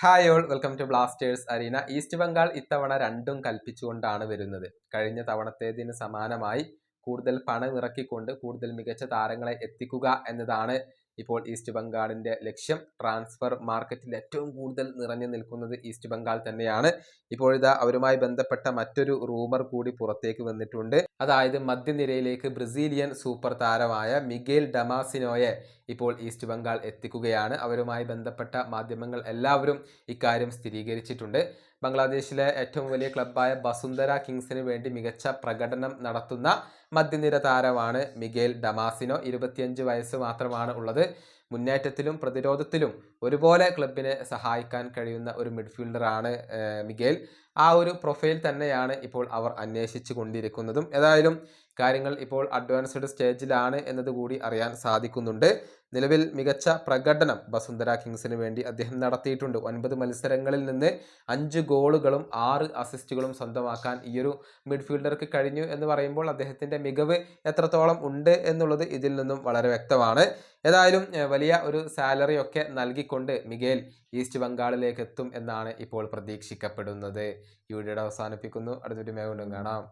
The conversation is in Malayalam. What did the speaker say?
Hi all welcome to blasters arena. East Bengal ഇത്തവണ രണ്ടും കൽപ്പിച്ചുകൊണ്ടാണ് വരുന്നത്. കഴിഞ്ഞ തവണത്തേതിന് സമാനമായി കൂടുതൽ പണം ഇറക്കിക്കൊണ്ട് കൂടുതൽ മികച്ച താരങ്ങളെ എത്തിക്കുക എന്നതാണ് ഇപ്പോൾ ഈസ്റ്റ് ബംഗാളിന്റെ ലക്ഷ്യം. ട്രാൻസ്ഫർ മാർക്കറ്റിൽ ഏറ്റവും കൂടുതൽ നിറഞ്ഞു നിൽക്കുന്നത് ഈസ്റ്റ് ബംഗാൾ തന്നെയാണ്. ഇപ്പോഴിതാ അവരുമായി ബന്ധപ്പെട്ട മറ്റൊരു റൂമർ കൂടി പുറത്തേക്ക് വന്നിട്ടുണ്ട്. അതായത് മധ്യനിരയിലേക്ക് ബ്രസീലിയൻ സൂപ്പർ താരമായ മിഗേൽ ഡമാസിനോയെ ഇപ്പോൾ ഈസ്റ്റ് ബംഗാൾ എത്തിക്കുകയാണ്. അവരുമായി ബന്ധപ്പെട്ട മാധ്യമങ്ങൾ എല്ലാവരും ഇക്കാര്യം സ്ഥിരീകരിച്ചിട്ടുണ്ട്. ബംഗ്ലാദേശിലെ ഏറ്റവും വലിയ ക്ലബ്ബായ ബസുന്ധര കിങ്സിന് വേണ്ടി മികച്ച പ്രകടനം നടത്തുന്ന മധ്യനിര താരമാണ് മിഗേൽ ഡമാസിനോ. 25 വയസ്സ് മാത്രമാണ് ഉള്ളത്. മുന്നേറ്റത്തിലും പ്രതിരോധത്തിലും ഒരുപോലെ ക്ലബിനെ സഹായിക്കാൻ കഴിയുന്ന ഒരു മിഡ്ഫീൽഡറാണ് മിഗേൽ. ആ ഒരു പ്രൊഫൈൽ തന്നെയാണ് ഇപ്പോൾ അവർ അന്വേഷിച്ചു കൊണ്ടിരിക്കുന്നതും. ഏതായാലും കാര്യങ്ങൾ ഇപ്പോൾ അഡ്വാൻസ്ഡ് സ്റ്റേജിലാണ് എന്നതുകൂടി അറിയാൻ സാധിക്കുന്നുണ്ട്. നിലവിൽ മികച്ച പ്രകടനം ബസുന്ധര കിങ്സിന് വേണ്ടി അദ്ദേഹം നടത്തിയിട്ടുണ്ട്. 9 മത്സരങ്ങളിൽ നിന്ന് 5 ഗോളുകളും 6 അസിസ്റ്റുകളും സ്വന്തമാക്കാൻ ഈയൊരു മിഡ്ഫീൽഡർക്ക് കഴിഞ്ഞു എന്ന് പറയുമ്പോൾ അദ്ദേഹത്തിൻ്റെ മികവ് എത്രത്തോളം ഉണ്ട് എന്നുള്ളത് ഇതിൽ നിന്നും വളരെ വ്യക്തമാണ്. ഏതായാലും വലിയ ഒരു സാലറി ഒക്കെ നൽകിക്കൊണ്ട് മിഗേൽ ഈസ്റ്റ് ബംഗാളിലേക്ക് എത്തും എന്നാണ് ഇപ്പോൾ പ്രതീക്ഷിക്കപ്പെടുന്നത്. ഈ വീഡിയോയുടെ അവസാനിപ്പിക്കുന്നു. അടുത്തൊരു വീഡിയോയിൽ വീണ്ടും കാണാം.